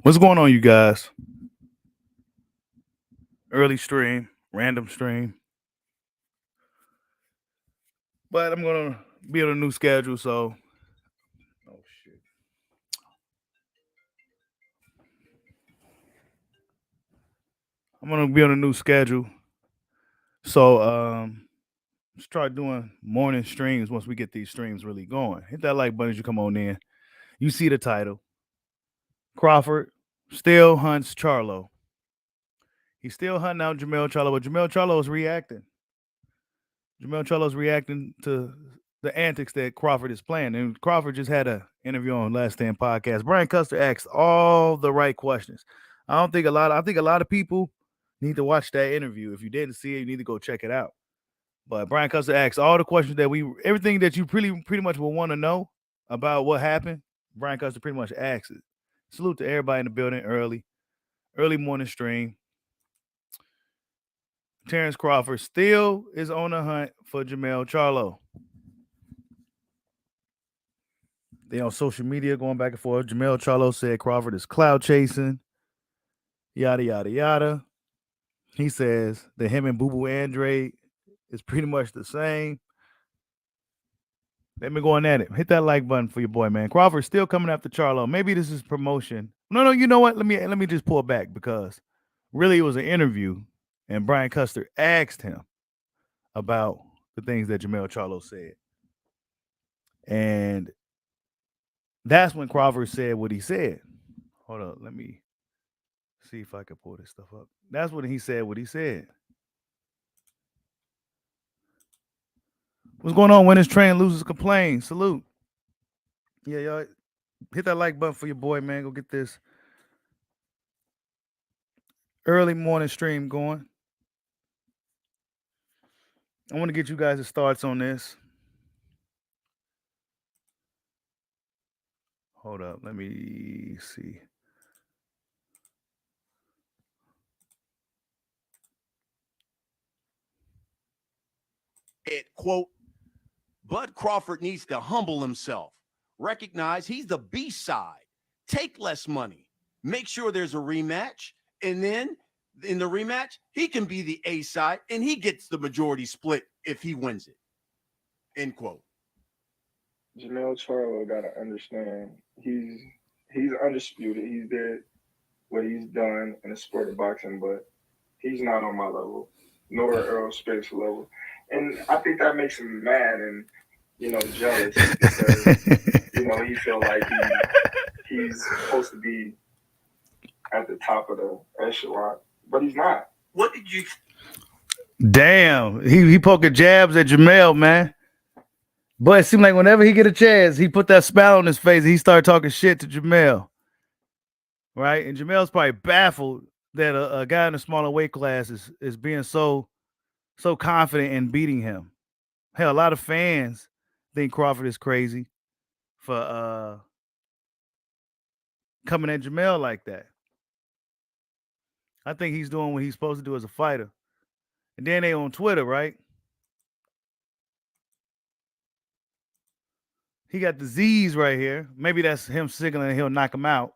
What's going on, you guys? Early stream, random stream. But I'm gonna be on a new schedule, so oh shit. I'm gonna be on a new schedule. So let's try doing morning streams once we get these streams really going. Hit that like button as you come on in. You see the title. Crawford still hunts Charlo. He's still hunting out Jamel Charlo, but Jamel Charlo is reacting. Jamel Charlo's reacting to the antics that Crawford is playing. And Crawford just had an interview on Last Stand podcast. Brian Custer asked all the right questions. I think a lot of people need to watch that interview. If you didn't see it, you need to go check it out. But Brian Custer asked all the questions that everything that you pretty much will want to know about what happened. Brian Custer pretty much asked it. Salute to everybody in the building early morning stream. Terrence Crawford still is on the hunt for Jamel Charlo. They on social media going back and forth. Jamel Charlo said Crawford is cloud chasing. Yada yada yada. He says that him and Boo Boo Andre is pretty much the same. Let me go on at it. Hit that like button for your boy, man. Crawford still coming after Charlo. Maybe this is promotion. No, you know what? Let me just pull back because really it was an interview, and Brian Custer asked him about the things that Jamel Charlo said. And that's when Crawford said what he said. Hold up, let me see if I can pull this stuff up. That's when he said what he said. What's going on when his train loses complain? Salute. Yeah, y'all hit that like button for your boy, man. Go get this early morning stream going. I want to get you guys' thoughts on this. Hold up, let me see. Quote, Bud Crawford needs to humble himself, recognize he's the B side, take less money, make sure there's a rematch, and then in the rematch, he can be the A side and he gets the majority split if he wins it. End quote. Jamel Charlo gotta understand he's undisputed. He did what he's done in the sport of boxing, but he's not on my level, nor Earl Space level. And I think that makes him mad and jealous because he feel like he's supposed to be at the top of the echelon, but he's not. What did you? Damn, he poking jabs at Jamel, man. But it seemed like whenever he get a chance, he put that smile on his face and he started talking shit to Jamel. Right? And Jamel's probably baffled that a guy in a smaller weight class is being so confident in beating him. Hell, a lot of fans think Crawford is crazy for coming at Jamel like that. I think he's doing what he's supposed to do as a fighter. And then they on Twitter, right? He got the Z's right here. Maybe that's him signaling he'll knock him out.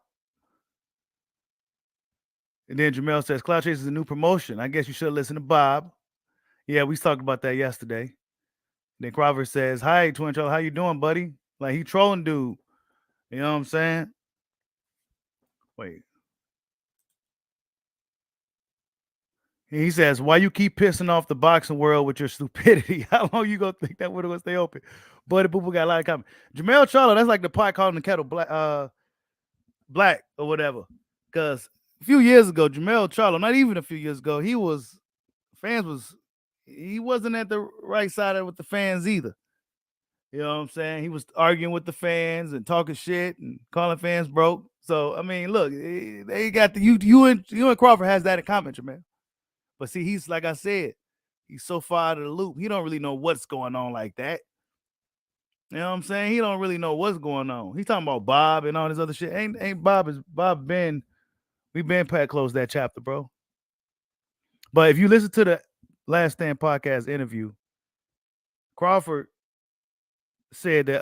And then Jamel says, Cloud Chase is a new promotion. I guess you should listen to Bob. Yeah, we talked about that yesterday. Then Crawford says, hi, Twin Charlo, how you doing, buddy? Like, he trolling dude. You know what I'm saying? Wait. He says, why you keep pissing off the boxing world with your stupidity? How long you gonna think that window will stay open? Buddy Boo Boo got a lot of comments. Jamel Charlo, that's like the pot calling the kettle black or whatever. Because a few years ago, Jamel Charlo, not even a few years ago, he wasn't at the right side with the fans either. You know what I'm saying? He was arguing with the fans and talking shit and calling fans broke. So I mean, look, they got you and Crawford has that in common, Jamel. But see, he's like I said, he's so far out of the loop. He don't really know what's going on like that. You know what I'm saying? He don't really know what's going on. He's talking about Bob and all this other shit. Ain't Bob been? We've been closed that chapter, bro. But if you listen to the Last Stand podcast interview, Crawford said that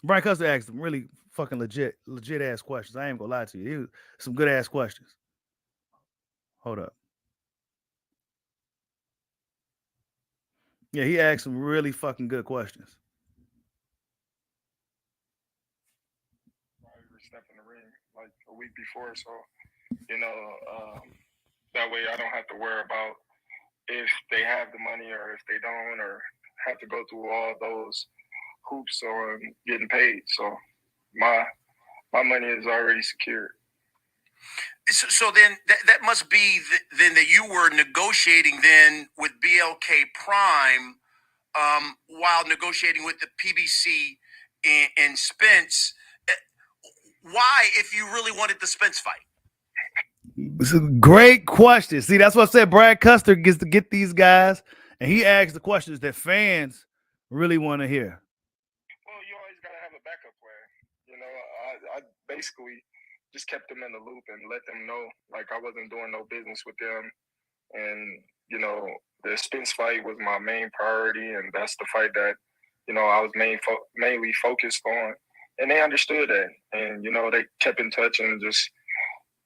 Brian Custer asked some really fucking legit ass questions. I ain't gonna lie to you. Some good ass questions. Hold up. Yeah, he asked some really fucking good questions. Step in the ring like a week before, so you know, that way I don't have to worry about if they have the money or if they don't, or have to go through all those hoops on getting paid. So my money is already secured. So then that must be then that you were negotiating then with BLK Prime while negotiating with the PBC and Spence. Why, if you really wanted the Spence fight? It's a great question. See, that's what I said. Brad Custer gets to get these guys, and he asks the questions that fans really want to hear. Well, you always gotta have a backup plan. You know, I basically just kept them in the loop and let them know like I wasn't doing no business with them, and you know the Spence fight was my main priority, and that's the fight that I was mainly focused on, and they understood that, and they kept in touch and just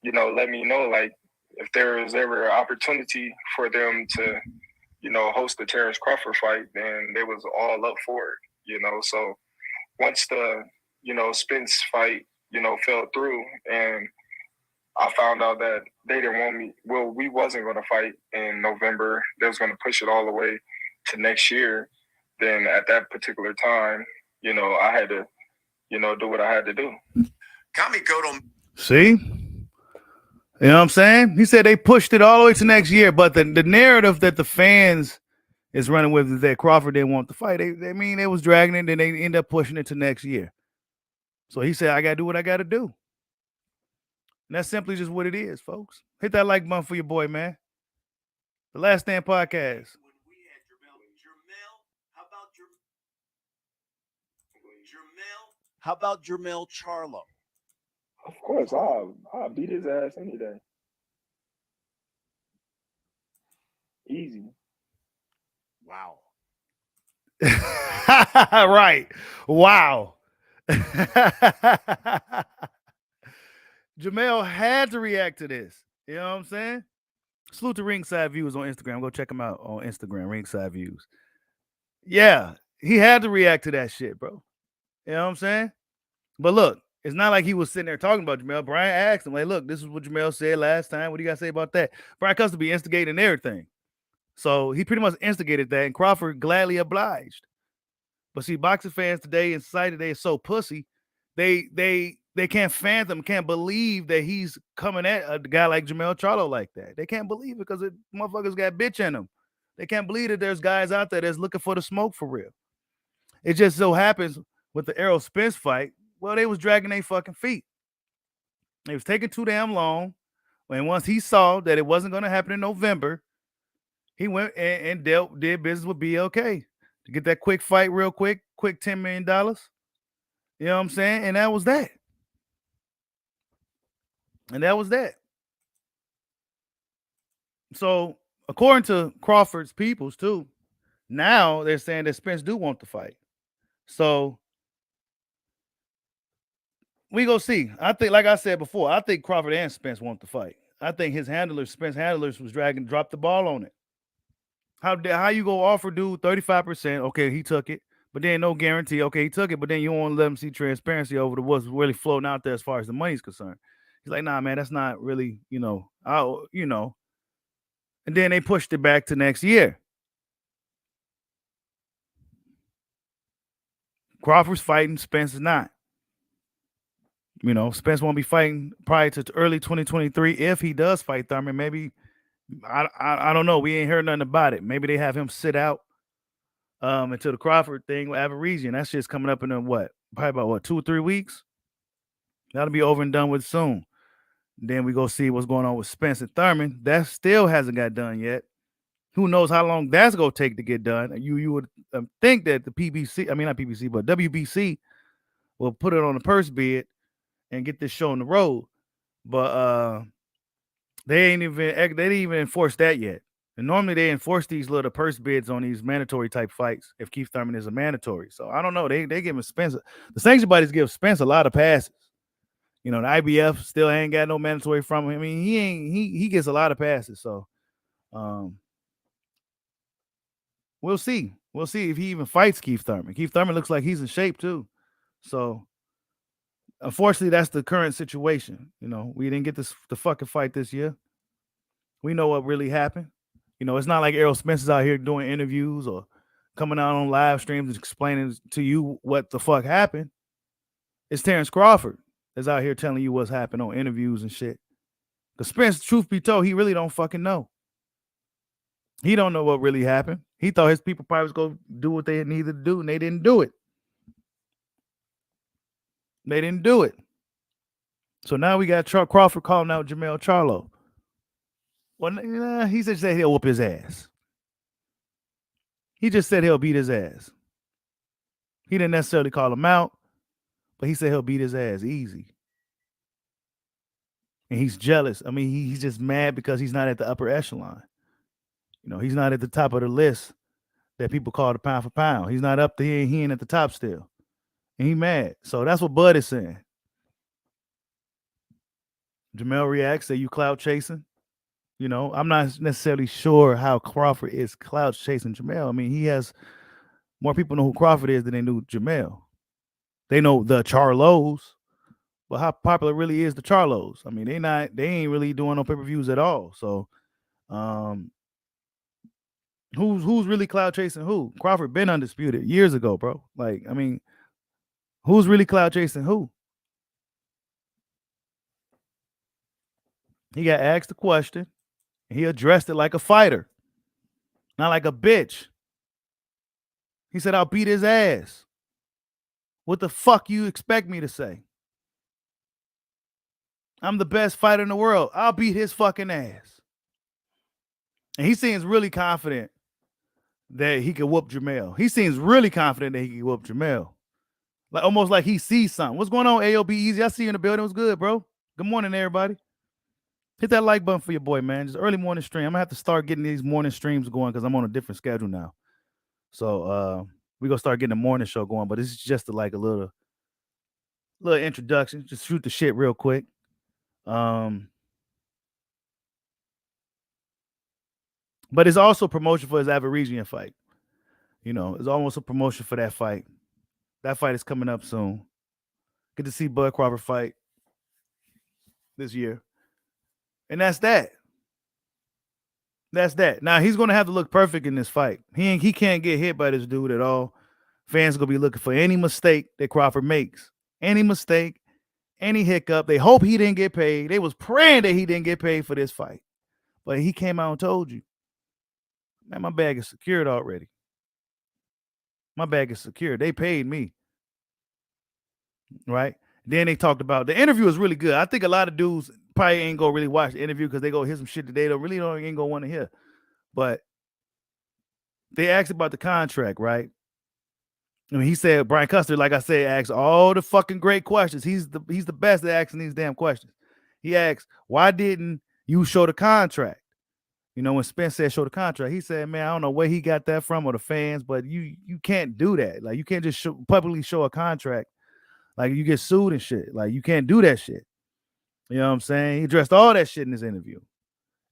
let me know like if there was ever an opportunity for them to host the Terrence Crawford fight, then they was all up for it. So once the Spence fight fell through, and I found out that they didn't want me. Well, we wasn't going to fight in November. They was going to push it all the way to next year. Then at that particular time, I had to, do what I had to do. See? You know what I'm saying? He said they pushed it all the way to next year, but the narrative that the fans is running with is that Crawford didn't want the fight. They was dragging it, and they end up pushing it to next year. So he said, I got to do what I got to do. And that's simply just what it is, folks. Hit that like button for your boy, man. The Last Stand Podcast. How about Jermell Charlo? Of course, I'll beat his ass any day. Easy. Wow. Right. Wow. Jermell had to react to this. You know what I'm saying? Salute to Ringside Views on Instagram. Go check him out on Instagram, Ringside Views. Yeah, he had to react to that shit, bro. You know what I'm saying? But look, it's not like he was sitting there talking about Jermell. Brian asked him, like, look, this is what Jermell said last time. What do you got to say about that? Brian Custer be instigating everything. So he pretty much instigated that, and Crawford gladly obliged. But see, boxing fans today in society today is so pussy. They can't fathom, can't believe that he's coming at a guy like Jermell Charlo like that. They can't believe it because the motherfuckers got bitch in them. They can't believe that there's guys out there that's looking for the smoke for real. It just so happens with the Errol Spence fight, well, they was dragging their fucking feet. It was taking too damn long. And once he saw that it wasn't going to happen in November, he went and did business with BLK to get that quick fight real quick $10 million. You know what I'm saying? And that was that. So, according to Crawford's peoples too, now they're saying that Spence do want the fight. So, we go see. I think, like I said before, I think Crawford and Spence want the fight. I think his handlers, Spence handlers, was dropped the ball on it. How you go offer dude 35%? Okay, he took it, but then no guarantee. Okay, he took it, but then you don't want to let him see transparency over the what's really floating out there as far as the money's concerned. He's like, nah, man, that's not really, And then they pushed it back to next year. Crawford's fighting, Spence is not. Spence won't be fighting prior to early 2023 if he does fight Thurman. Maybe I don't know. We ain't heard nothing about it. Maybe they have him sit out until the Crawford thing with Averesian. That shit's coming up in probably about 2 or 3 weeks. That'll be over and done with soon. Then we go see what's going on with Spence and Thurman. That still hasn't got done yet. Who knows how long that's gonna take to get done? You would think that the not PBC, but WBC will put it on the purse bid and get this show on the road. But they didn't even enforce that yet. And normally they enforce these little purse bids on these mandatory type fights if Keith Thurman is a mandatory. So I don't know. They give Spence, the sanction bodies give Spence a lot of passes. You know, the IBF still ain't got no mandatory from him. I mean, he gets a lot of passes. So we'll see. We'll see if he even fights Keith Thurman. Keith Thurman looks like he's in shape too. So unfortunately, that's the current situation. You know, we didn't get the fucking fight this year. We know what really happened. You know, it's not like Errol Spence is out here doing interviews or coming out on live streams and explaining to you what the fuck happened. It's Terrence Crawford that's out here telling you what's happened on interviews and shit. Because Spence, truth be told, he really don't fucking know. He don't know what really happened. He thought his people probably was going to do what they needed to do, and they didn't do it. They didn't do it. So now we got Crawford calling out Charlo. Well, he just said he'll whoop his ass. He just said he'll beat his ass. He didn't necessarily call him out, but he said he'll beat his ass easy. And he's jealous. I mean, he's just mad because he's not at the upper echelon. You know, he's not at the top of the list that people call the pound for pound. He's not up there. He ain't at the top still. And he mad. So that's what Bud is saying. Jamel reacts, say you clout chasing. You know, I'm not necessarily sure how Crawford is clout chasing Jamel. I mean, he has more people know who Crawford is than they knew Jamel. They know the Charlos, but how popular really is the Charlos? I mean, they ain't really doing no pay-per-views at all. So, who's really clout chasing who? Crawford been undisputed years ago, bro. Like, I mean, who's really clout chasing who? He got asked a question. He addressed it like a fighter, not like a bitch. He said, I'll beat his ass. What the fuck you expect me to say? I'm the best fighter in the world. I'll beat his fucking ass. And he seems really confident that he could whoop Jamel. He seems really confident that he can whoop Jamel. Like almost like he sees something. What's going on, AOB Easy? I see you in the building. It was good, bro. Good morning, everybody. Hit that like button for your boy, man. Just early morning stream. I'm gonna have to start getting these morning streams going because I'm on a different schedule now. So we're gonna start getting a morning show going, but this is just like a little introduction. Just shoot the shit real quick. But it's also promotion for his Aborigine fight. You know, it's almost a promotion for that fight. That fight is coming up soon. Get to see Bud Crawford fight this year. And that's that. That's that. Now he's gonna have to look perfect in this fight. He can't get hit by this dude at all. Fans gonna be looking for any mistake that Crawford makes. Any mistake, any hiccup. They hope he didn't get paid. They was praying that he didn't get paid for this fight. But he came out and told you, man, my bag is secured already. My bag is secured. They paid me. Right? Then they talked about the interview was really good. I think a lot of dudes probably ain't gonna really watch the interview because they go hear some shit that they ain't gonna want to hear. But they asked about the contract, right? I mean, he said Brian Custer, like I said, asked all the fucking great questions. He's the best at asking these damn questions. He asked, why didn't you show the contract? You know, when Spence said show the contract, he said, man, I don't know where he got that from or the fans, but you can't do that. Like, you can't just publicly show a contract. Like, you get sued and shit. Like, you can't do that shit. You know what I'm saying? He addressed all that shit in his interview.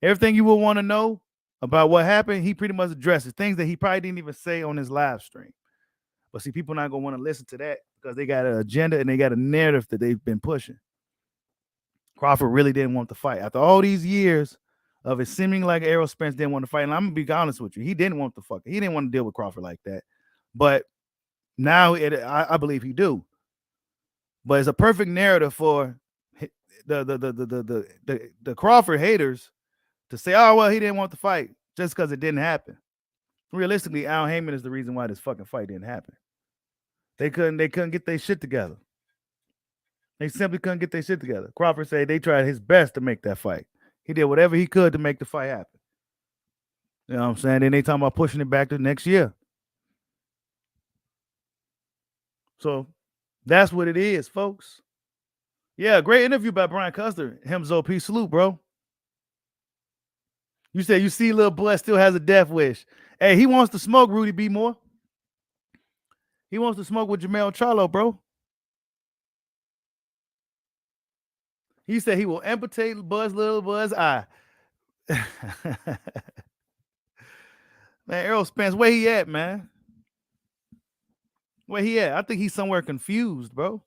Everything you would want to know about what happened, he pretty much addresses things that he probably didn't even say on his live stream. But see, people not going to want to listen to that because they got an agenda and they got a narrative that they've been pushing. Crawford really didn't want to fight. After all these years of it seeming like Errol Spence didn't want to fight, and I'm going to be honest with you, he didn't want to fuck. He didn't want to deal with Crawford like that. But now I believe he do. But it's a perfect narrative for the Crawford haters to say, oh, well, he didn't want the fight just because it didn't happen. Realistically, Al Heyman is the reason why this fucking fight didn't happen. They couldn't get their shit together. They simply couldn't get their shit together. Crawford said they tried his best to make that fight. He did whatever he could to make the fight happen. You know what I'm saying? Then they talking about pushing it back to next year. So that's what it is, folks. Yeah, great interview by Brian Custer. Hemzo, peace, salute, bro. You said you see little Bud still has a death wish. Hey, he wants to smoke Rudy B. Moore. He wants to smoke with Jamel Charlo, bro. He said he will amputate little Bud's eye. Man, Errol Spence, where he at, man? Where he at? I think he's somewhere confused, bro.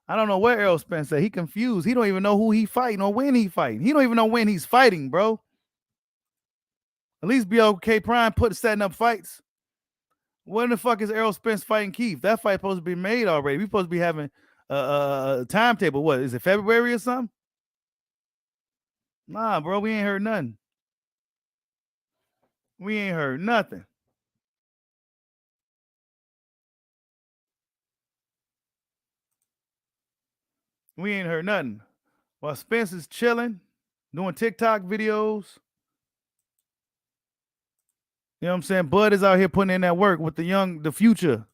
I don't know where Errol Spence at. He confused. He don't even know who he fighting or when he fighting. He don't even know when he's fighting, bro. At least BLK Prime setting up fights. When the fuck is Errol Spence fighting Keith? That fight supposed to be made already. We supposed to be having a timetable. What is it, February or something? Nah, bro, we ain't heard nothing. We ain't heard nothing. We ain't heard nothing. While Spence is chilling, doing TikTok videos. You know what I'm saying? Bud is out here putting in that work with the future,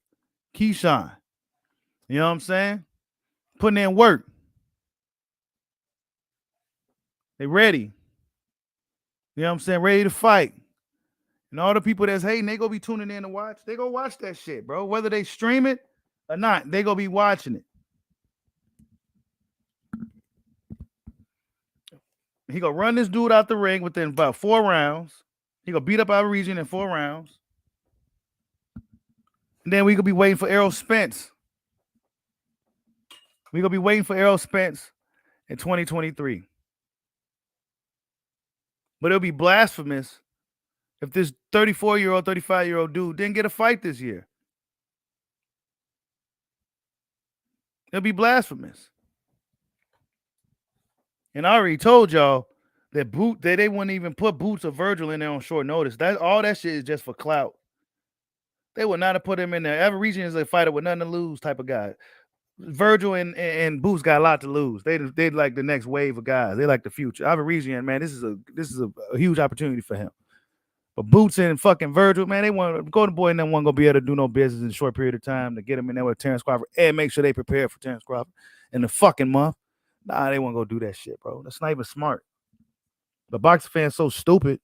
Keyshawn. You know what I'm saying? Putting in work. They ready. You know what I'm saying? Ready to fight. And all the people that's hating, they gonna be tuning in to watch. They gonna watch that shit, bro. Whether they stream it or not, they gonna be watching it. He gonna run this dude out the ring within about 4 rounds. He gonna beat up our region in 4 rounds. And then we gonna be waiting for Errol Spence. We gonna be waiting for Errol Spence in 2023. But it'll be blasphemous if this 34-year-old, 35-year-old dude didn't get a fight this year. It'll be blasphemous. And I already told y'all that they wouldn't even put Boots or Virgil in there on short notice. All that shit is just for clout. They would not have put him in there. Every region is a fighter with nothing to lose type of guy. Virgil and Boots got a lot to lose. They like the next wave of guys. They like the future. Ivory region, man, this is a huge opportunity for him. But Boots and fucking Virgil, man, they want Golden Boy and them one gonna be able to do no business in a short period of time to get him in there with Terrence Crawford and make sure they prepare for Terrence Crawford in the fucking month. Nah, they won't go do that shit, bro. That's not even smart. But boxing fans so stupid.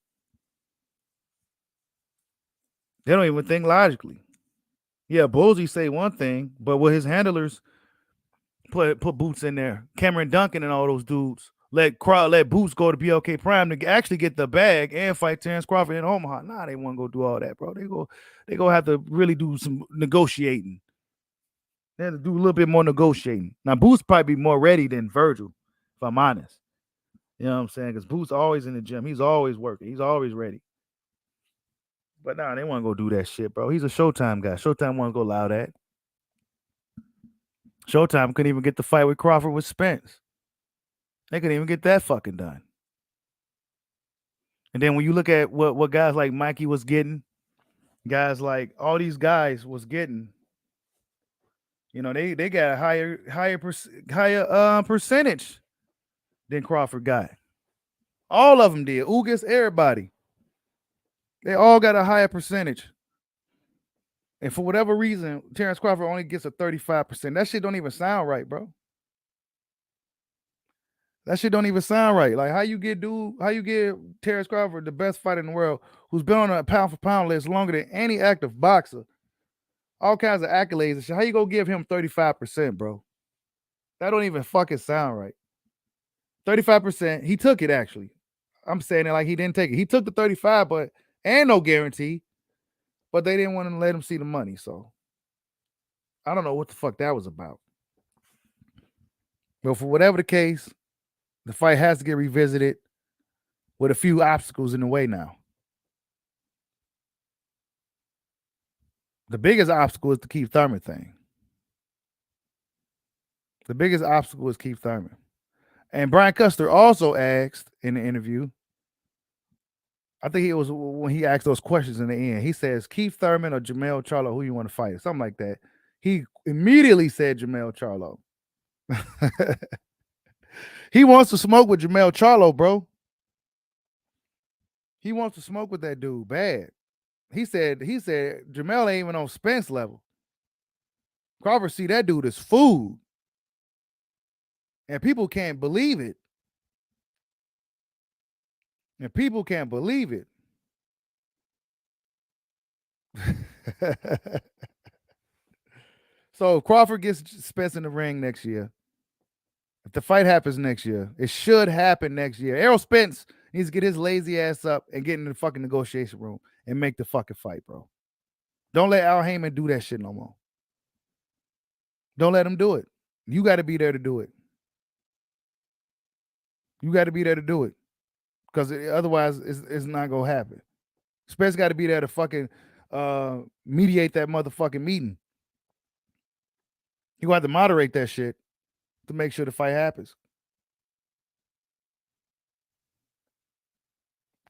They don't even think logically. Yeah, Ballsy say one thing, but with his handlers put Boots in there, Cameron Duncan and all those dudes let Boots go to BLK Prime to actually get the bag and fight Terrence Crawford in Omaha. Nah, they won't go do all that, bro. They go have to really do some negotiating. They have to do a little bit more negotiating. Now, Boots probably be more ready than Virgil, if I'm honest. You know what I'm saying? Because Boots always in the gym. He's always working. He's always ready. But nah, they want to go do that shit, bro. He's a Showtime guy. Showtime want to go allow that. Showtime couldn't even get the fight with Crawford with Spence. They couldn't even get that fucking done. And then when you look at what guys like Mikey was getting, guys like all these guys was getting, you know, they got a higher percentage than Crawford got. All of them did. Ugas, everybody. They all got a higher percentage. And for whatever reason, Terrence Crawford only gets a 35%. That shit don't even sound right, bro. That shit don't even sound right. Like how you get Terrence Crawford, the best fighter in the world, who's been on a pound for pound list longer than any active boxer, all kinds of accolades and shit. How you gonna give him 35%, bro? That don't even fucking sound right. 35%. He took it actually. I'm saying it like he didn't take it. He took the 35, but and no guarantee. But they didn't want to let him see the money. So I don't know what the fuck that was about. But for whatever the case, the fight has to get revisited with a few obstacles in the way now. The biggest obstacle is the Keith Thurman thing. The biggest obstacle is Keith Thurman. And Brian Custer also asked in the interview, I think it was when he asked those questions in the end, he says, Keith Thurman or Jamel Charlo, who you want to fight? Or something like that. He immediately said Jamel Charlo. He wants to smoke with Jamel Charlo, bro. He wants to smoke with that dude bad. He said Jamel ain't even on Spence level. Crawford see that dude as food. And people can't believe it. And people can't believe it. So if Crawford gets Spence in the ring next year, if the fight happens next year, it should happen next year. Errol Spence needs to get his lazy ass up and get in the fucking negotiation room and make the fucking fight, bro. Don't let Al Heyman do that shit no more. Don't let him do it. You got to be there to do it. You got to be there to do it. Because otherwise, it's not going to happen. Spence got to be there to fucking mediate that motherfucking meeting. You got to moderate that shit to make sure the fight happens.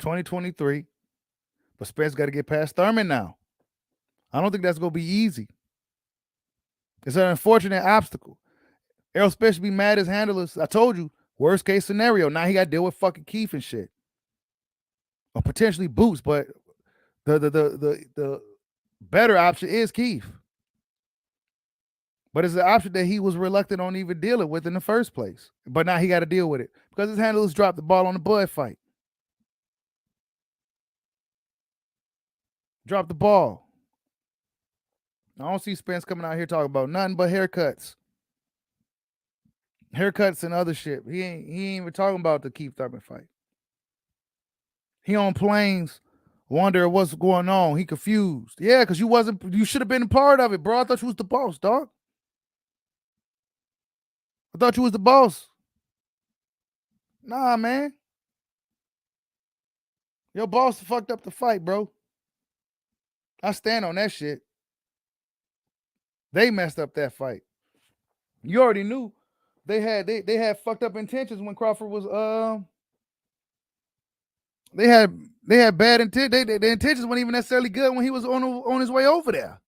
2023, but Spence got to get past Thurman now. I don't think that's going to be easy. It's an unfortunate obstacle. Errol Spence should be mad as handlers. I told you, worst case scenario. Now he got to deal with fucking Keith and shit, or potentially Boots. But the better option is Keith. But it's an option that he was reluctant on even dealing with in the first place. But now he got to deal with it because his handlers dropped the ball on the Bud fight. Drop the ball. I don't see Spence coming out here talking about nothing but haircuts. Haircuts and other shit. He ain't even talking about the Keith Thurman fight. He on planes, wonder what's going on. He confused. Yeah, because you should have been a part of it, bro. I thought you was the boss, dog. I thought you was the boss. Nah, man. Your boss fucked up the fight, bro. I stand on that shit. They messed up that fight. You already knew they had fucked up intentions when Crawford was they had bad intent. The intentions weren't even necessarily good when he was on his way over there.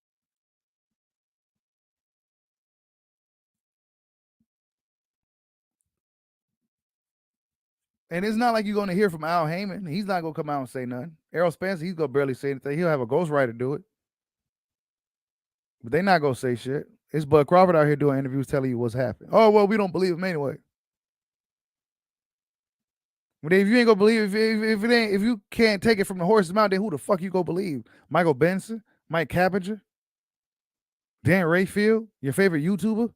And it's not like you're going to hear from Al Heyman. He's not going to come out and say nothing. Errol Spence, he's going to barely say anything. He'll have a ghostwriter do it. But they're not going to say shit. It's Bud Crawford out here doing interviews telling you what's happening. Oh, well, we don't believe him anyway. But if you ain't going to believe, if you can't take it from the horse's mouth, then who the fuck you going to believe? Michael Benson? Mike Cappinger? Dan Rayfield? Your favorite YouTuber?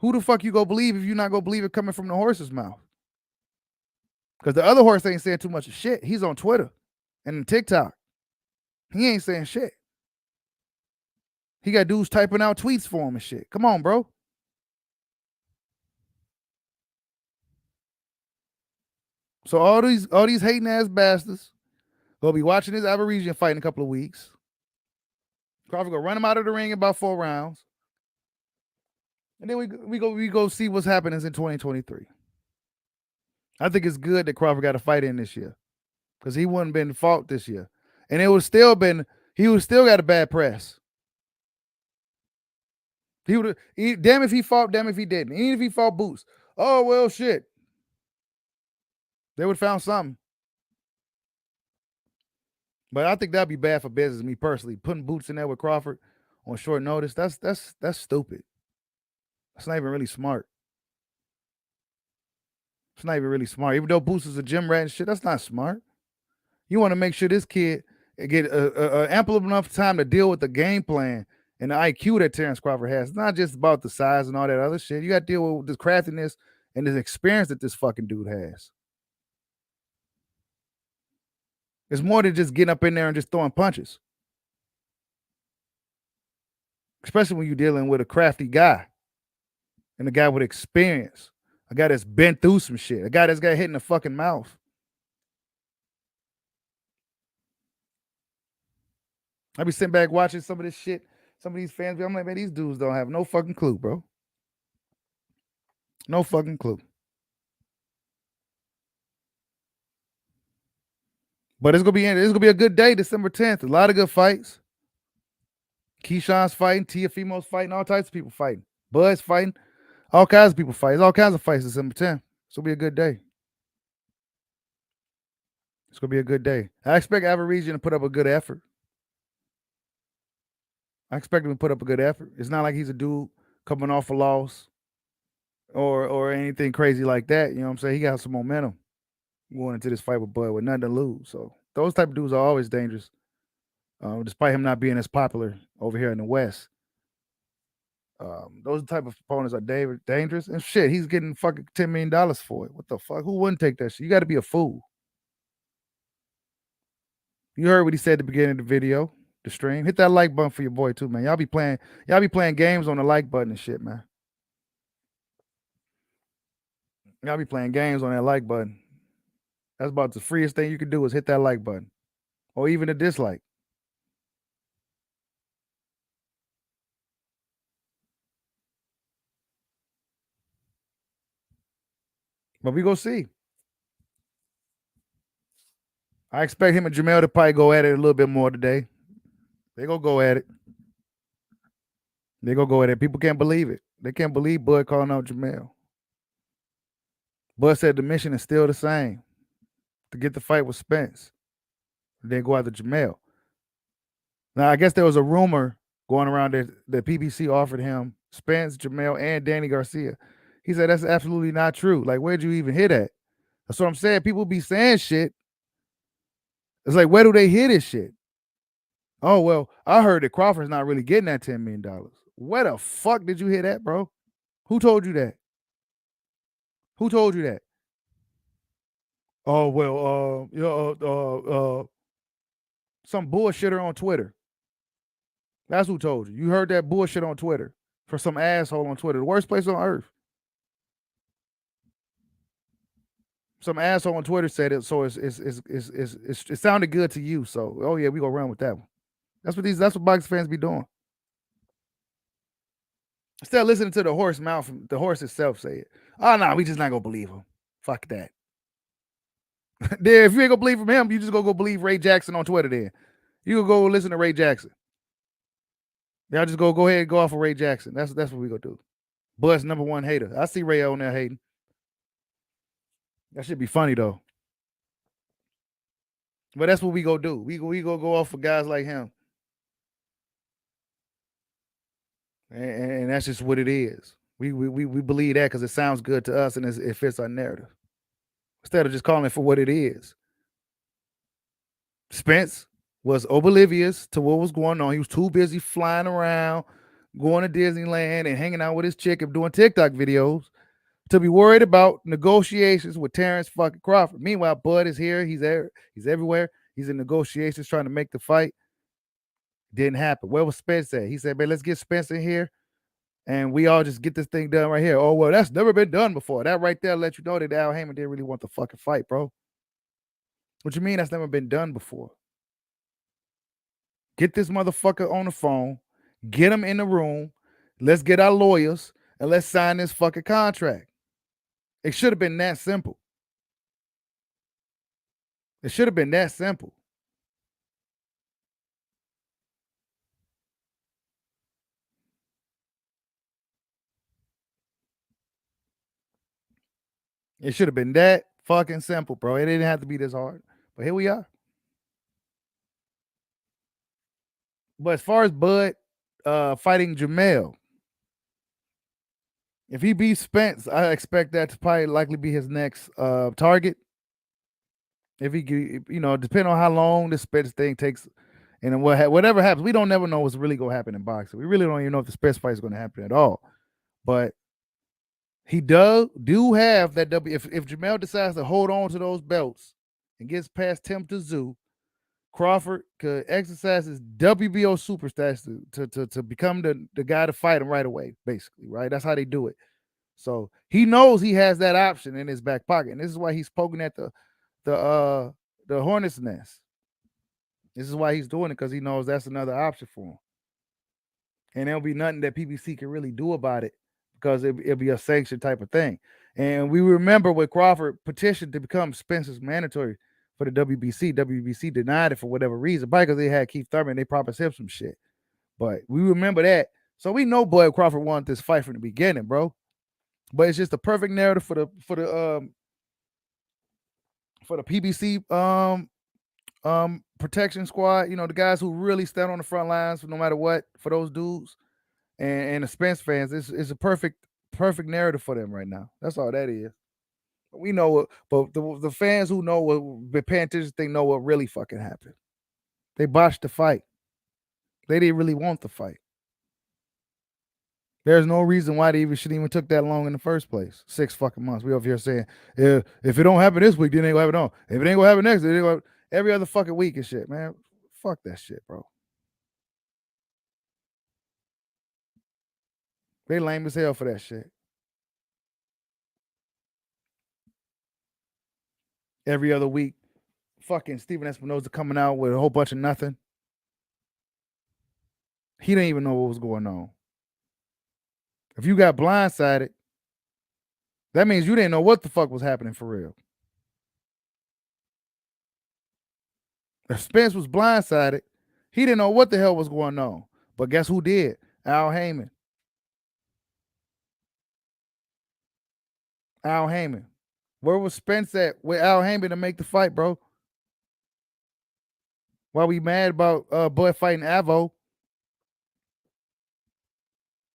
Who the fuck you going to believe if you're not going to believe it coming from the horse's mouth? Because the other horse ain't saying too much of shit. He's on Twitter and TikTok. He ain't saying shit. He got dudes typing out tweets for him and shit. Come on, bro. So all these hating ass bastards gonna be watching this Aborigine fight in a couple of weeks. Crawford gonna run him out of the ring in about 4 rounds. And then we go see what's happening in 2023. I think it's good that Crawford got a fight in this year, because he wouldn't been fought this year, and he would still got a bad press. Damn if he fought, damn if he didn't. Even if he fought Boots, oh well, shit, they would have found something. But I think that'd be bad for business. Me personally, putting Boots in there with Crawford on short notice, that's stupid. That's not even really smart. It's not even really smart. Even though Boots is a gym rat and shit, that's not smart. You want to make sure this kid get ample enough time to deal with the game plan and the IQ that Terrence Crawford has. It's not just about the size and all that other shit. You got to deal with this craftiness and this experience that this fucking dude has. It's more than just getting up in there and just throwing punches. Especially when you're dealing with a crafty guy and a guy with experience. A guy that's been through some shit. A guy that's got hit in the fucking mouth. I be sitting back watching some of this shit. Some of these fans, I'm like, man, these dudes don't have no fucking clue, bro. No fucking clue. But it's gonna be a good day, December 10th. A lot of good fights. Keyshawn's fighting, Tiafimo's fighting, all types of people fighting. Bud's fighting. All kinds of people fighting. All kinds of fights December 10th. It's going to be a good day. It's going to be a good day. I expect Aborigine to put up a good effort. I expect him to put up a good effort. It's not like he's a dude coming off a loss or anything crazy like that. You know what I'm saying? He got some momentum. going into this fight with Bud with nothing to lose. So those type of dudes are always dangerous, despite him not being as popular over here in the West. Those type of opponents are dangerous and shit. He's getting fucking $10 million for it. What the fuck? Who wouldn't take that shit? You got to be a fool. You heard what he said at the beginning of the video, the stream. Hit that like button for your boy too, man. Y'all be playing games on the like button and shit, man. Y'all be playing games on that like button. That's about the freest thing you can do is hit that like button, or even a dislike. But we go see. I expect him and Jamel to probably go at it a little bit more today. They gonna go at it. They gonna go at it. People can't believe it. They can't believe Bud calling out Jamel. Bud said the mission is still the same: to get the fight with Spence, then go after Jamel. Now I guess there was a rumor going around that PBC offered him Spence, Jamel, and Danny Garcia. He said that's absolutely not true. Like, where'd you even hear that? That's what I'm saying. People be saying shit. It's like, where do they hear this shit? Oh, well, I heard that Crawford's not really getting that $10 million. Where the fuck did you hear that, bro? Who told you that? Who told you that? Oh, well, some bullshitter on Twitter. That's who told you. You heard that bullshit on Twitter for some asshole on Twitter. The worst place on earth. Some asshole on Twitter said it, so it sounded good to you. So, oh yeah, we gonna run with that one. That's what boxing fans be doing. Instead of listening to the horse mouth, the horse itself say it. Oh no, we just not gonna believe him. Fuck that. Then if you ain't gonna believe from him, you just go believe Ray Jackson on Twitter. Then you go listen to Ray Jackson. Y'all just go ahead and go off of Ray Jackson. That's what we gonna do. Bud's number one hater. I see Ray on there hating. That should be funny though. But that's what we go do. We go off for guys like him. And that's just what it is. We believe that because it sounds good to us and it fits our narrative. Instead of just calling it for what it is. Spence was oblivious to what was going on. He was too busy flying around, going to Disneyland and hanging out with his chick and doing TikTok videos to be worried about negotiations with Terrence fucking Crawford. Meanwhile, Bud is here. He's there. He's everywhere. He's in negotiations trying to make the fight. Didn't happen. Where was Spence at? He said, man, let's get Spence in here and we all just get this thing done right here. Oh, well, that's never been done before. That right there let you know that Al Heyman didn't really want the fucking fight, bro. What you mean that's never been done before? Get this motherfucker on the phone. Get him in the room. Let's get our lawyers and let's sign this fucking contract. It should have been that simple. It should have been that simple. It should have been that fucking simple, bro. It didn't have to be this hard. But here we are. But as far as Bud fighting Jamel, if he beats Spence, I expect that to probably likely be his next target. If he, depending on how long this Spence thing takes, and whatever happens, we don't never know what's really gonna happen in boxing. We really don't even know if the Spence fight is gonna happen at all. But he do have that W. If Jamel decides to hold on to those belts and gets past Tim Tszyu, Crawford could exercise his WBO super stats to become the guy to fight him right away, basically, right? That's how they do it. So he knows he has that option in his back pocket. And this is why he's poking at the hornet's nest. This is why he's doing it, because he knows that's another option for him. And there'll be nothing that PBC can really do about it because it'll be a sanctioned type of thing. And we remember when Crawford petitioned to become Spencer's mandatory for the WBC. WBC denied it for whatever reason, probably because they had Keith Thurman. They promised him some shit. But we remember that. So we know Bud Crawford wanted this fight from the beginning, bro. But it's just the perfect narrative for the PBC protection squad. You know, the guys who really stand on the front lines no matter what, for those dudes and the Spence fans. It's a perfect narrative for them right now. That's all that is. We know what, but the fans who know what been paying attention, they know what really fucking happened. They botched the fight. They didn't really want the fight. There's no reason why they should even took that long in the first place. 6 fucking months. We over here saying, if it don't happen this week, then it ain't gonna happen on. If it ain't gonna happen next, it ain't gonna every other fucking week and shit, man. Fuck that shit, bro. They lame as hell for that shit. Every other week, fucking Steven Espinoza coming out with a whole bunch of nothing. He didn't even know what was going on. If you got blindsided, that means you didn't know what the fuck was happening for real. If Spence was blindsided, he didn't know what the hell was going on. But guess who did? Al Heyman. Al Heyman. Where was Spence at with Al Heyman to make the fight, bro? Why we mad about Bud fighting Avo?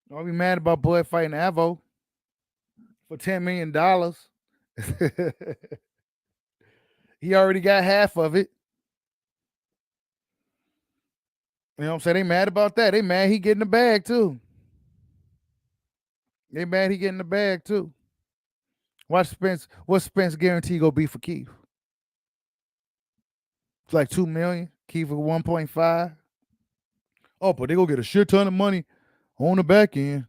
Why we mad about Bud fighting Avo for $10 million? He already got half of it. You know what I'm saying? They mad about that. They mad he getting the bag too. They mad he getting the bag too. Watch Spence. What's Spence guarantee gonna be for Keith? It's like $2 million. Keith for 1.5. Oh, but they gonna get a shit ton of money on the back end.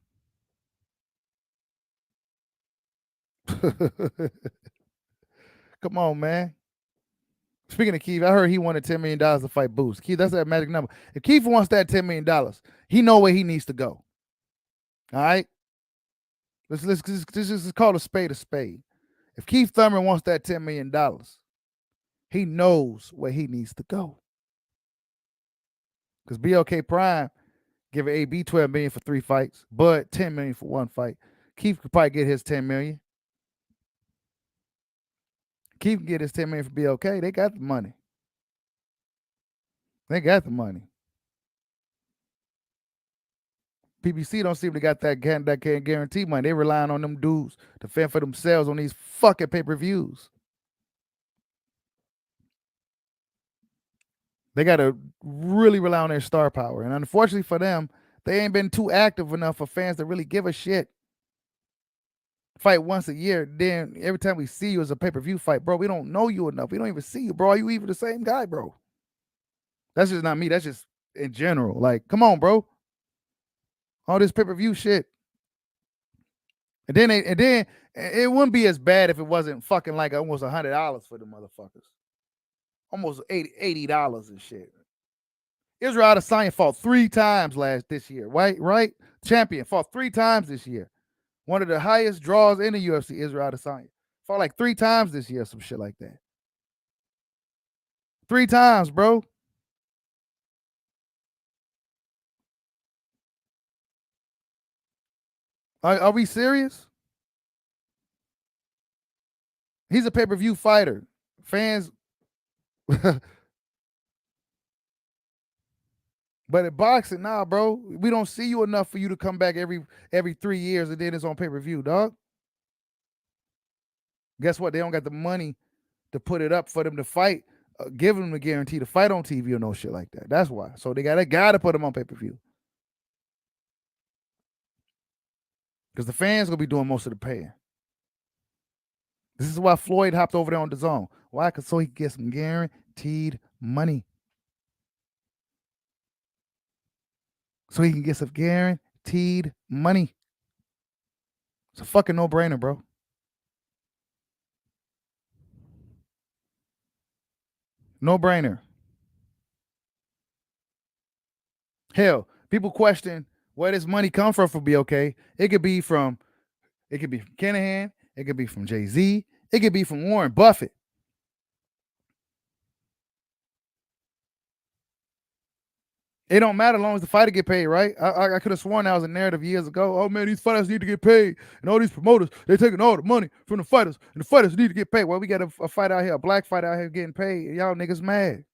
Come on, man. Speaking of Keith, I heard he wanted $10 million to fight Boots. Keith, that's that magic number. If Keith wants that $10 million, he know where he needs to go. All right? Let's just call a spade a spade. If Keith Thurman wants that $10 million, he knows where he needs to go. Because BLK Prime giving AB $12 million for 3 fights, Bud $10 million for 1 fight. Keith could probably get his $10 million. Keith can get his $10 million for BLK. They got the money. They got the money. PBC don't seem to got that guarantee money. They relying on them dudes to fend for themselves on these fucking pay-per-views. They got to really rely on their star power. And unfortunately for them, they ain't been too active enough for fans to really give a shit. Fight once a year, then every time we see you as a pay-per-view fight, bro, we don't know you enough. We don't even see you, bro. Are you even the same guy, bro? That's just not me. That's just in general. Like, come on, bro. All this pay-per-view shit. And then it wouldn't be as bad if it wasn't fucking like almost $100 for the motherfuckers. Almost $80 and shit. Israel Adesanya fought 3 times this year, right? Champion fought 3 times this year. One of the highest draws in the UFC, Israel Adesanya. Fought like 3 times this year, some shit like that. 3 times, bro. Are we serious? He's a pay-per-view fighter. Fans. But at boxing, nah, bro. We don't see you enough for you to come back every 3 years and then it's on pay-per-view, dog. Guess what? They don't got the money to put it up for them to fight. Give them the guarantee to fight on TV or no shit like that. That's why. So they gotta put them on pay-per-view. Because the fans gonna be doing most of the paying. This is why Floyd hopped over there on DAZN. Why? Because so he can get some guaranteed money. So he can get some guaranteed money. It's a fucking no-brainer, bro. No-brainer. Hell, people question where this money come from for BLK. It could be from Kinahan. It could be from Jay-Z. It could be from Warren Buffett. It don't matter as long as the fighter get paid, right? I could have sworn that was a narrative years ago. Oh, man, these fighters need to get paid. And all these promoters, they're taking all the money from the fighters. And the fighters need to get paid. Well, we got a fight out here, a black fighter out here getting paid. Y'all niggas mad.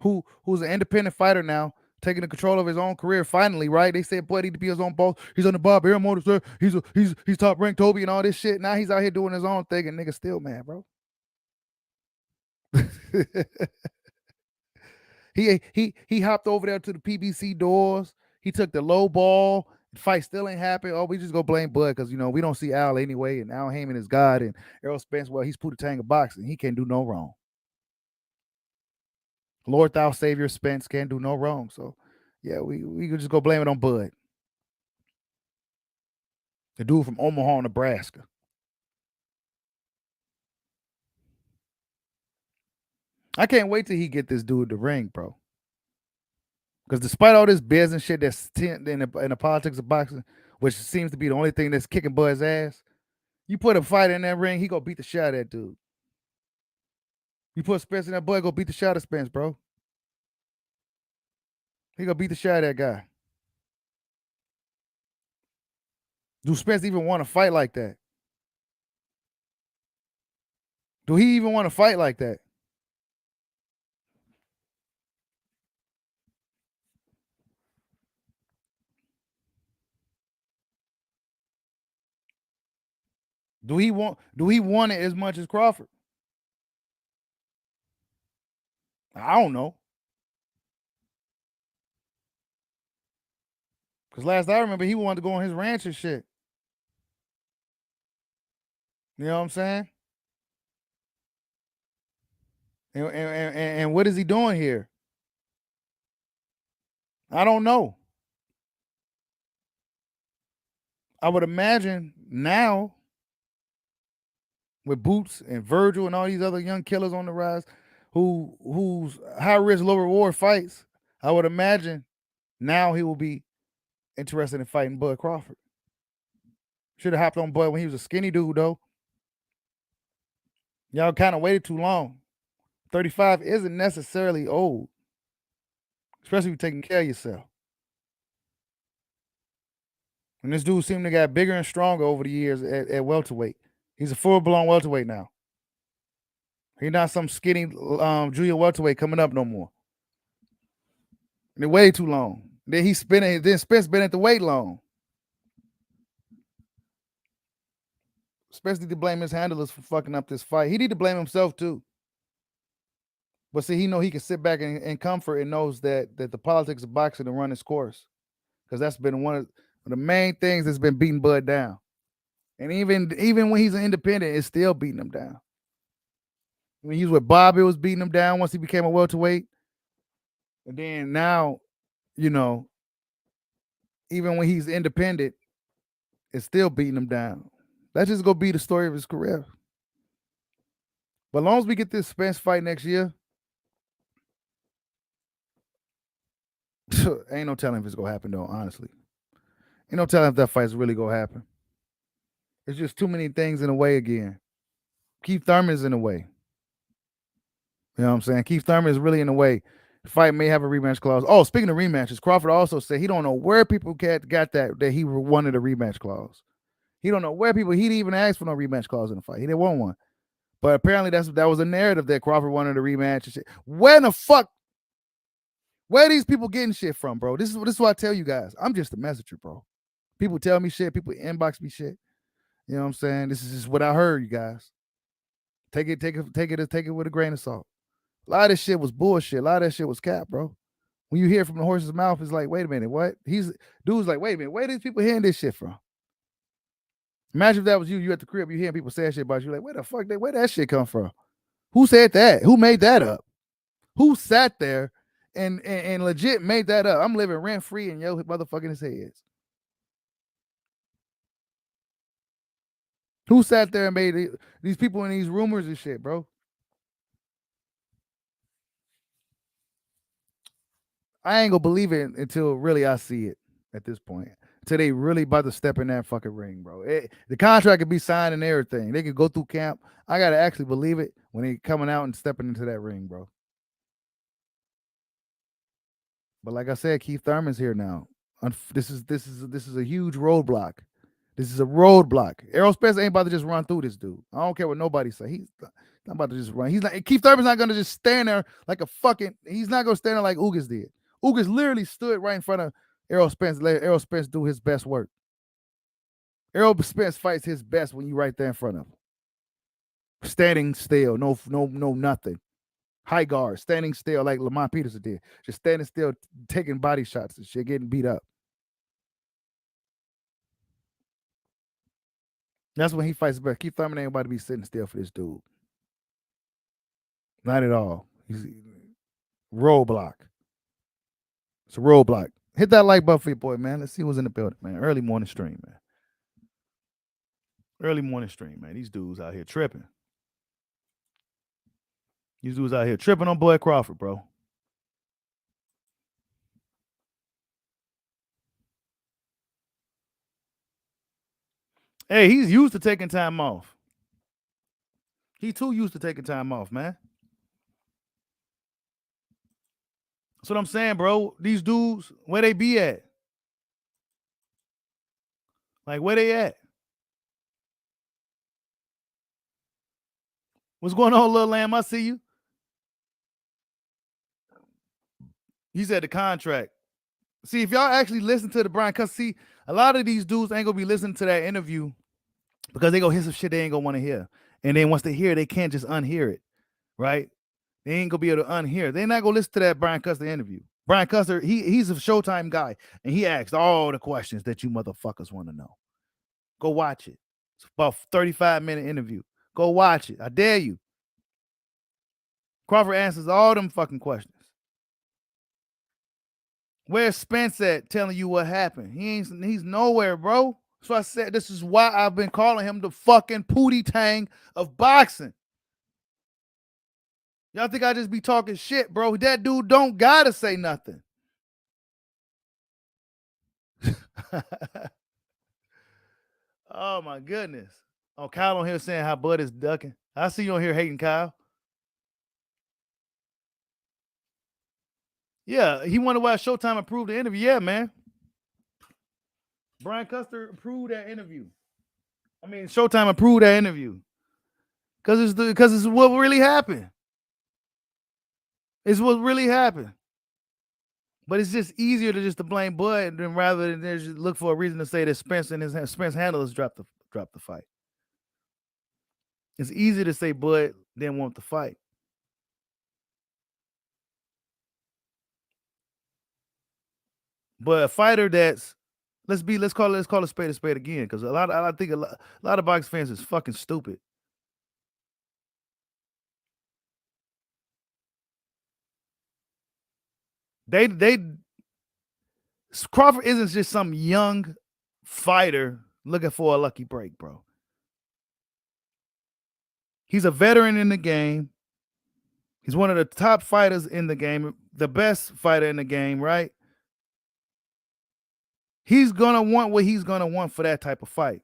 Who's an independent fighter now, taking the control of his own career finally, right? They said, boy, he need to be his own boss. He's on the Bob Air Motor, he's top ranked Toby and all this shit. Now he's out here doing his own thing and niggas still mad, bro. he hopped over there to the PBC doors. He took the low ball. The fight still ain't happened. Oh, we just go blame Bud because, we don't see Al anyway, and Al Heyman is God, and Errol Spence, well, he's Pootie of boxing. He can't do no wrong. Lord Thou Savior Spence can't do no wrong. So, yeah, we could just go blame it on Bud. The dude from Omaha, Nebraska. I can't wait till he get this dude the ring, bro. Because despite all this business shit that's in the politics of boxing, which seems to be the only thing that's kicking Bud's ass, you put a fight in that ring, he gonna beat the shit out of that dude. You put Spence in that, Bud go beat the shit out of Spence, bro. He gonna beat the shit out of that guy. Do Spence even want to fight like that? Do he even want to fight like that? Do he want it as much as Crawford? I don't know. Because last I remember, he wanted to go on his ranch and shit. You know what I'm saying? And what is he doing here? I don't know. I would imagine now, with Boots and Virgil and all these other young killers on the rise, who's high risk, low reward fights, I would imagine now he will be interested in fighting Bud Crawford. Should have hopped on Bud when he was a skinny dude, though. Y'all kind of waited too long. 35 isn't necessarily old, especially if you're taking care of yourself. And this dude seemed to get bigger and stronger over the years at welterweight. He's a full-blown welterweight now. He's not some skinny junior welterweight coming up no more. And they waited too long. Then Spence been at the weight long. Spence need to blame his handlers for fucking up this fight. He need to blame himself too. But see, he can sit back and comfort and knows that the politics of boxing will run its course. Because that's been one of the main things that's been beating Bud down. And even when he's an independent, it's still beating him down. When he was with Bob, it was beating him down once he became a welterweight. And then now, even when he's independent, it's still beating him down. That's just going to be the story of his career. But as long as we get this Spence fight next year, ain't no telling if it's going to happen, though, honestly. Ain't no telling if that fight's really going to happen. It's just too many things in the way again. Keith Thurman's in the way. You know what I'm saying? Keith Thurman is really in the way. The fight may have a rematch clause. Oh, speaking of rematches, Crawford also said he don't know where people got that he wanted a rematch clause. He don't know where people, he didn't even ask for no rematch clause in the fight. He didn't want one. But apparently that was a narrative that Crawford wanted a rematch and shit. Where are these people getting shit from, bro? This is what I tell you guys. I'm just a messenger, bro. People tell me shit. People inbox me shit. You know what I'm saying? This is just what I heard, you guys. Take it with a grain of salt. A lot of this shit was bullshit. A lot of that shit was cap, bro. When you hear from the horse's mouth, it's like, wait a minute, what? Dude's like, wait a minute, where are these people hearing this shit from? Imagine if that was you at the crib, you hearing people say shit about you, like, where the fuck where that shit come from? Who said that? Who made that up? Who sat there and legit made that up? I'm living rent-free in your motherfucking heads. Who sat there and made these people in these rumors and shit, bro? I ain't gonna believe it until really I see it at this point. Until they really about to step in that fucking ring, bro. The contract could be signed and everything. They could go through camp. I gotta actually believe it when they coming out and stepping into that ring, bro. But like I said, Keith Thurman's here now. This is a huge roadblock. This is a roadblock. Errol Spence ain't about to just run through this dude. I don't care what nobody say. He's not about to just run. He's not. Keith Thurman's not gonna just stand there like a fucking. He's not gonna stand there like Ugas did. Ugas literally stood right in front of Errol Spence. Let Errol Spence do his best work. Errol Spence fights his best when you right there in front of him. Standing still, no, nothing. High guard, standing still like Lamont Peterson did. Just standing still, taking body shots and shit, getting beat up. That's when he fights best. Keith Thurman ain't about to be sitting still for this dude. Not at all. He's roadblock. It's a roadblock. Hit that like button for your boy, man. Let's see who's in the building, man. Early morning stream, man. Early morning stream, man. These dudes out here tripping. These dudes out here tripping on boy Crawford, bro. Hey, he's used to taking time off. He too used to taking time off, man. That's what I'm saying, bro. These dudes, where they be at? Like, where they at? What's going on, Lil Lamb? I see you. He said the contract. See, if y'all actually listen to the Brian, because see, a lot of these dudes ain't going to be listening to that interview because they go hear some shit they ain't going to want to hear. And then once they hear it, they can't just unhear it, right? They ain't going to be able to unhear. They're not going to listen to that Brian Custer interview. Brian Custer, he's a Showtime guy, and he asked all the questions that you motherfuckers want to know. Go watch it. It's about a 35-minute interview. Go watch it. I dare you. Crawford answers all them fucking questions. Where's Spence at telling you what happened? He's nowhere, bro. So I said this is why I've been calling him the fucking Pootie Tang of boxing. Y'all think I just be talking shit, bro? That dude don't gotta say nothing. Oh my goodness. Oh, Kyle on here saying how Bud is ducking. I see you on here hating Kyle. Yeah, he wondered why Showtime approved the interview. Yeah, man. Brian Custer approved that interview. I mean, Showtime approved that interview. Because it's what really happened. It's what really happened. But it's just easier to blame Bud than rather than just look for a reason to say that Spence and his Spence handlers dropped the fight. It's easier to say Bud didn't want the fight. But a fighter that's let's call a spade again, because I think a lot of boxing fans is fucking stupid. Crawford isn't just some young fighter looking for a lucky break, bro. He's a veteran in the game. He's one of the top fighters in the game, the best fighter in the game, right? He's going to want what he's going to want for that type of fight.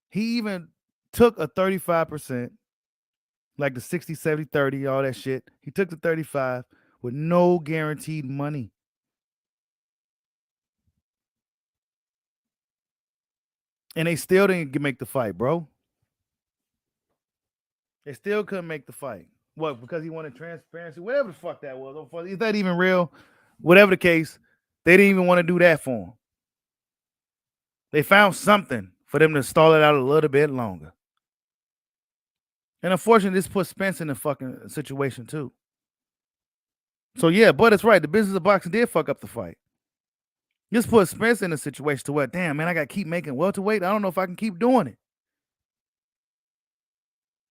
He even took a 35%, like the 60, 70, 30, all that shit. He took the 35 with no guaranteed money. And they still didn't make the fight, bro. They still couldn't make the fight. What? Because he wanted transparency? Whatever the fuck that was. Is that even real? Whatever the case, they didn't even want to do that for him. They found something for them to stall it out a little bit longer. And unfortunately, this put Spence in a fucking situation too. So yeah, but it's right. The business of boxing did fuck up the fight. This put Spence in a situation to where, damn, man, I got to keep making welterweight. I don't know if I can keep doing it.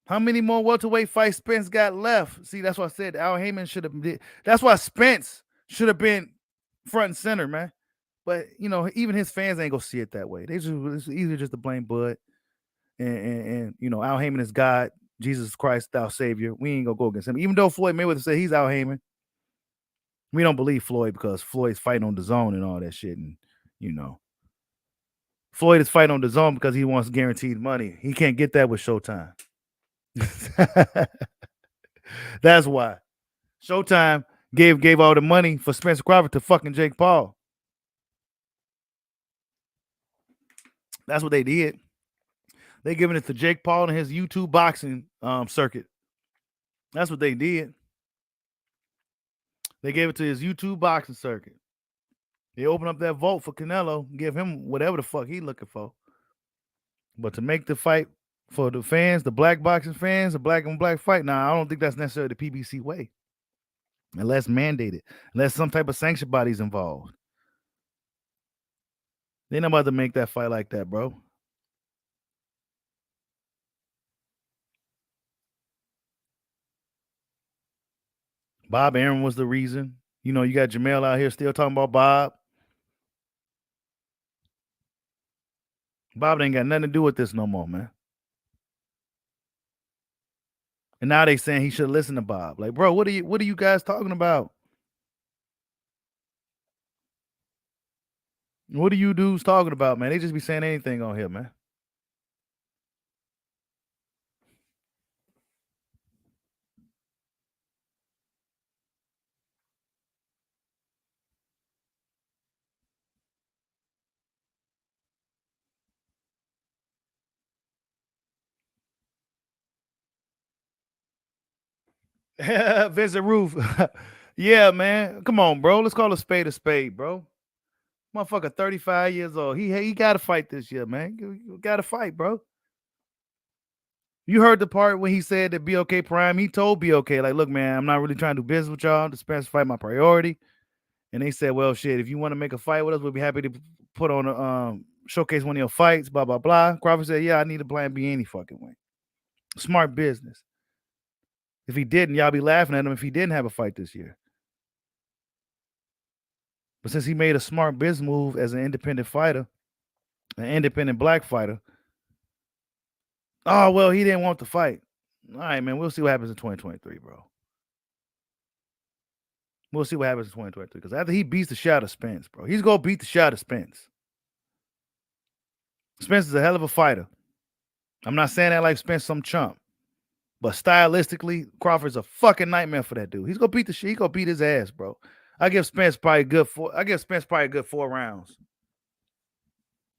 How many more welterweight fights Spence got left? See, that's why I said Al Heyman should have been. That's why Spence should have been front and center, man. But, you know, even his fans ain't going to see it that way. It's easier just to blame Bud. And you know, Al Heyman is God, Jesus Christ, our Savior. We ain't going to go against him. Even though Floyd Mayweather said he's Al Heyman, we don't believe Floyd because Floyd's fighting on the zone and all that shit. And, you know, Floyd is fighting on the zone because he wants guaranteed money. He can't get that with Showtime. That's why Showtime gave all the money for Spencer Crawford to fucking Jake Paul. That's what they did. They giving it to Jake Paul and his YouTube boxing circuit. That's what they did. They gave it to his YouTube boxing circuit. They open up that vote for Canelo, give him whatever the fuck he looking for. But to make the fight for the fans, the black boxing fans, the black on black fight, nah, I don't think that's necessarily the PBC way. Unless mandated, unless some type of sanction body's involved. They not about to make that fight like that, bro. Bob Aaron was the reason. You know, you got Jamel out here still talking about Bob. Bob ain't got nothing to do with this no more, man. And now they saying he should listen to Bob. Like, bro, what are you guys talking about? What are you dudes talking about, man? They just be saying anything on here, man. Vincent Roof. Yeah, man. Come on, bro. Let's call a spade, bro. Motherfucker, 35 years old. He got to fight this year, man. You got to fight, bro. You heard the part when he said that BOK Prime, he told BOK, like, look, man, I'm not really trying to do business with y'all. The Spence fight my priority. And they said, well, shit, if you want to make a fight with us, we'll be happy to put on a showcase one of your fights, blah, blah, blah. Crawford said, yeah, I need a plan B any fucking way. Smart business. If he didn't, y'all be laughing at him if he didn't have a fight this year. But since he made a smart business move as an independent fighter, an independent black fighter, oh, well, he didn't want the fight. All right, man, we'll see what happens in 2023, bro. We'll see what happens in 2023. Because after he beats the shit out of Spence, bro, he's going to beat the shit out of Spence. Spence is a hell of a fighter. I'm not saying that like Spence some chump. But stylistically, Crawford's a fucking nightmare for that dude. He's going to beat the shit. He's going to beat his ass, bro. I give Spence probably a good 4 rounds.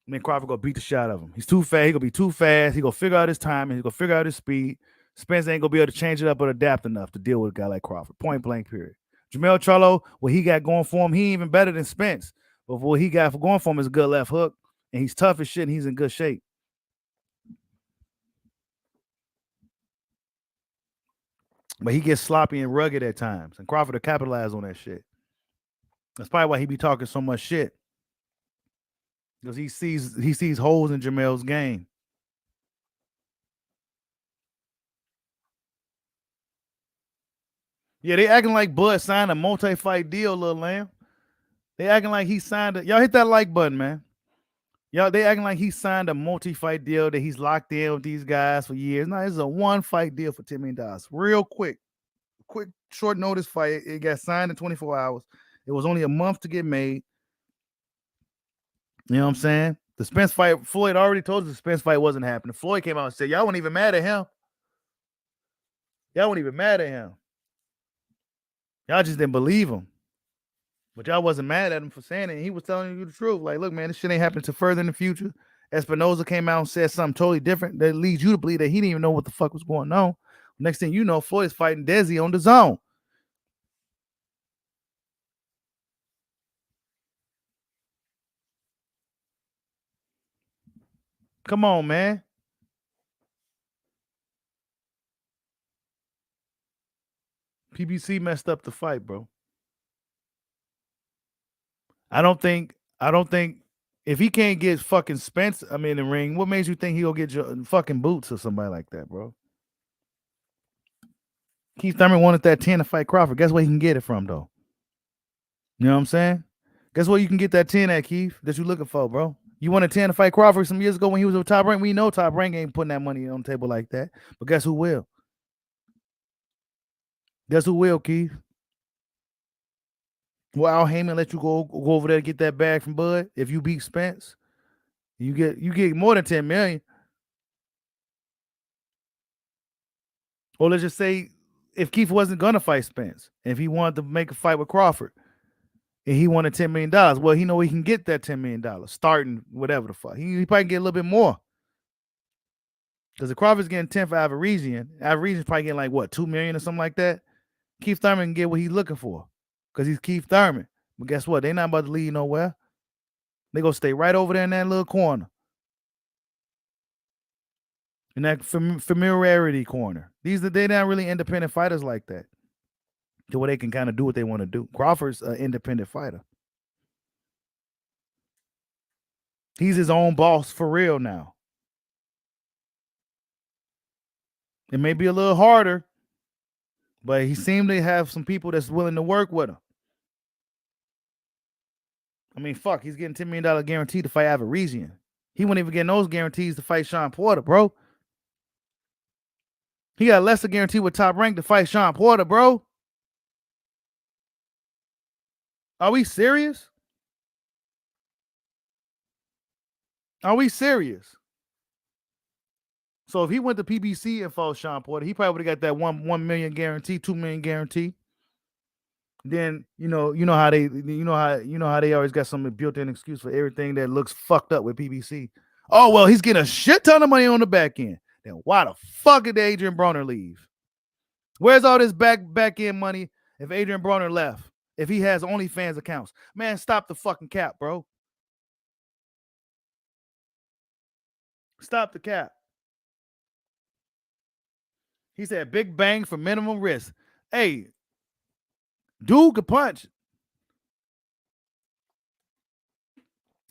I mean, Crawford gonna beat the shit out of him. He's too fast. He gonna be too fast. He gonna figure out his timing. He's gonna figure out his speed. Spence ain't gonna be able to change it up or adapt enough to deal with a guy like Crawford. Point blank, period. Jamel Charlo, what he got going for him, he ain't even better than Spence. But what he got for going for him is a good left hook, and he's tough as shit, and he's in good shape. But he gets sloppy and rugged at times, and Crawford will capitalize on that shit. That's probably why he be talking so much shit. Because he sees holes in Jamel's game. Yeah, they acting like Bud signed a multi-fight deal, Lil Lamb. They acting like he signed Y'all hit that like button, man. Y'all, they acting like he signed a multi-fight deal that he's locked in with these guys for years. No, it's a one-fight deal for $10 million. Real quick, short notice fight. It got signed in 24 hours. It was only a month to get made. You know what I'm saying? The Spence fight, Floyd already told us the Spence fight wasn't happening. Floyd came out and said, y'all weren't even mad at him. Y'all weren't even mad at him. Y'all just didn't believe him. But y'all wasn't mad at him for saying it. And he was telling you the truth. Like, look, man, this shit ain't happening to further in the future. Espinoza came out and said something totally different that leads you to believe that he didn't even know what the fuck was going on. Next thing you know, Floyd's fighting Desi on the zone. Come on, man. PBC messed up the fight, bro. I don't think if he can't get fucking Spence, in the ring, what makes you think he'll get your fucking boots or somebody like that, bro? Keith Thurman wanted that 10 to fight Crawford. Guess where he can get it from, though? You know what I'm saying? Guess where you can get that 10 at, Keith, that you're looking for, bro? You wanted 10 to fight Crawford some years ago when he was with Top Rank. We know Top Rank ain't putting that money on the table like that. But guess who will? Guess who will, Keith? Will Al Heyman let you go over there and get that bag from Bud? If you beat Spence, you get more than 10 million. Or let's just say if Keith wasn't gonna fight Spence, if he wanted to make a fight with Crawford, and he wanted $10 million, well, he know he can get that $10 million starting whatever the fuck. He probably get a little bit more. Because if Crawford's getting 10 for Averesian probably getting like what, $2 million or something like that. Keith Thurman can get what he's looking for. because he's Keith Thurman. But guess what? They not about to leave nowhere. They gonna stay right over there in that little corner, in that familiarity corner. They're not really independent fighters like that, to where they can kind of do what they want to do. Crawford's an independent fighter. He's his own boss for real now. It may be a little harder, but he seemed to have some people that's willing to work with him. I mean, fuck, he's getting $10 million guarantee to fight Avaresian. He wouldn't even get those guarantees to fight Sean Porter, bro. He got lesser guarantee with Top Rank to fight Sean Porter, bro. Are we serious? Are we serious? So if he went to PBC and fought Sean Porter, he probably would have got that 1 million guarantee, 2 million guarantee. Then you know how they always got some built-in excuse for everything that looks fucked up with PBC. Oh well, he's getting a shit ton of money on the back end. Then why the fuck did Adrian Broner leave? Where's all this back end money if Adrian Broner left? If he has OnlyFans accounts, man, stop the fucking cap, bro. Stop the cap. He said big bang for minimum risk. Hey, dude could punch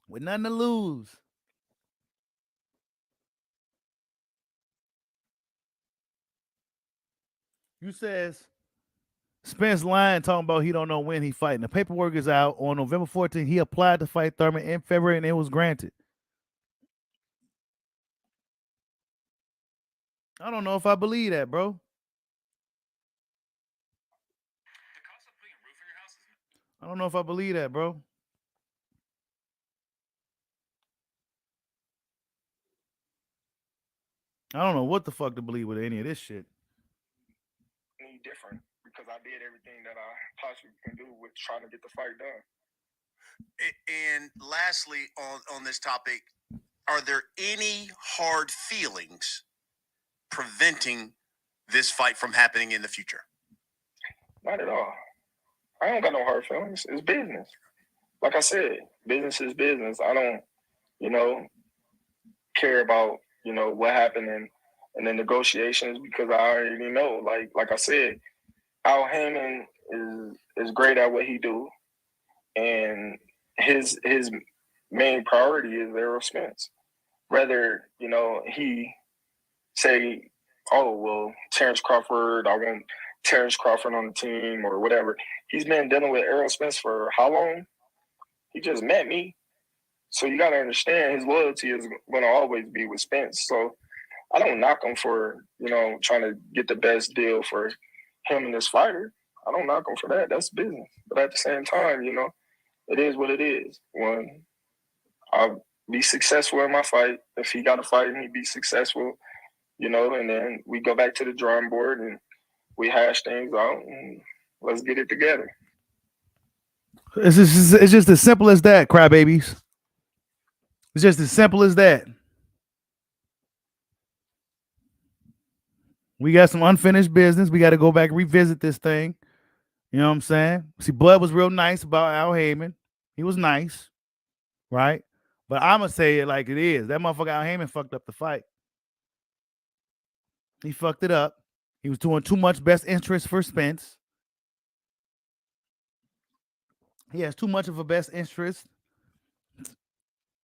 with nothing to lose. You says Spence lying talking about he don't know when he fighting. The paperwork is out. On November 14th, he applied to fight Thurman in February and it was granted. I don't know if I believe that, bro. I don't know if I believe that, bro. I don't know what the fuck to believe with any of this shit. Any different because I did everything that I possibly can do with trying to get the fight done. And lastly, on this topic, are there any hard feelings preventing this fight from happening in the future? Not at all. I don't got no hard feelings. It's business. Like I said, business is business. I don't, care about, what happened in the negotiations because I already know. Like I said, Al Heyman is great at what he do, and his main priority is Errol Spence. Whether he say, "Oh well, Terrence Crawford, I want Terrence Crawford on the team," or whatever. He's been dealing with Errol Spence for how long? He just met me, so you got to understand his loyalty is going to always be with Spence. So I don't knock him for trying to get the best deal for him and this fighter. I don't knock him for that. That's business. But at the same time, it is what it is. When I'll be successful in my fight, if he got a fight and he be successful, and then we go back to the drawing board and we hash things out and let's get it together. It's just as simple as that, crybabies. It's just as simple as that. We got some unfinished business. We got to go back and revisit this thing. You know what I'm saying? See, Bud was real nice about Al Heyman. He was nice, right? But I'm going to say it like it is. That motherfucker Al Heyman fucked up the fight. He fucked it up. He was doing too much best interest for Spence. He has too much of a best interest.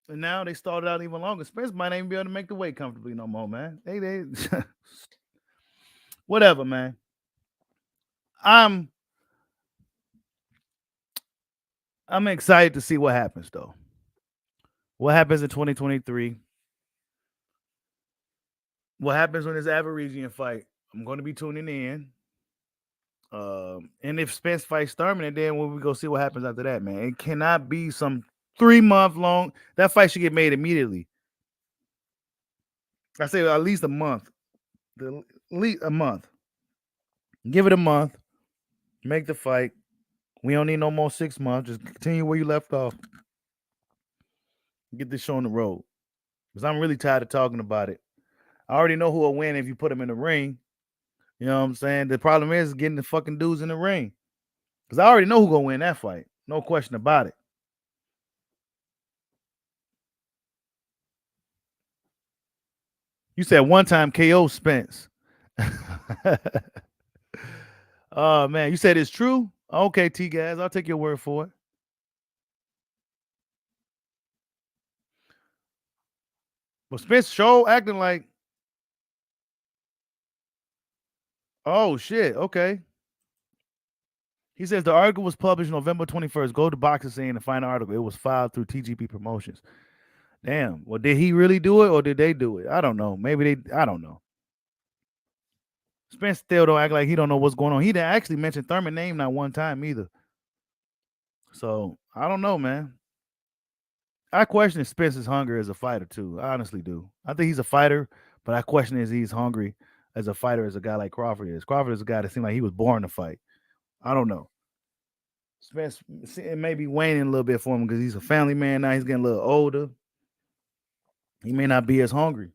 And now they started out even longer. Spence might not even be able to make the weight comfortably no more, man. They whatever, man. I'm excited to see what happens, though. What happens in 2023? What happens when this Avaresian fight? I'm going to be tuning in. And if Spence fights Thurman, and then when we go see what happens after that, man, it cannot be some 3-month long. That fight should get made immediately. I say at least a month. At least a month. Give it a month. Make the fight. We don't need no more 6 months. Just continue where you left off. Get this show on the road. Because I'm really tired of talking about it. I already know who will win if you put him in the ring. You know what I'm saying? The problem is getting the fucking dudes in the ring. Because I already know who gonna win that fight. No question about it. You said one time KO Spence. Oh man, you said it's true? Okay, T-Gaz, I'll take your word for it. Well, Spence show acting like, oh shit, okay. He says the article was published November 21st. Go to Boxing Scene and find the article. It was filed through TGP Promotions. Damn. Well, did he really do it or did they do it? I don't know. Maybe they, I don't know. Spence still don't act like he don't know what's going on. He didn't actually mention Thurman's name not one time either. So I don't know, man. I question if Spence is hungry as a fighter too. I honestly do. I think he's a fighter, but I question if he's hungry as a fighter as a guy like Crawford is. Crawford is a guy that seemed like he was born to fight. I don't know. Spence, it may be waning a little bit for him because he's a family man now. He's getting a little older. He may not be as hungry.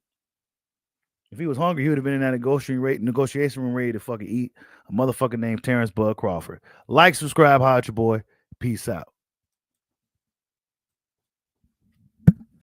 If he was hungry, he would have been in that negotiation room ready to fucking eat a motherfucker named Terrence Bud Crawford. Like, subscribe, holla at your boy. Peace out.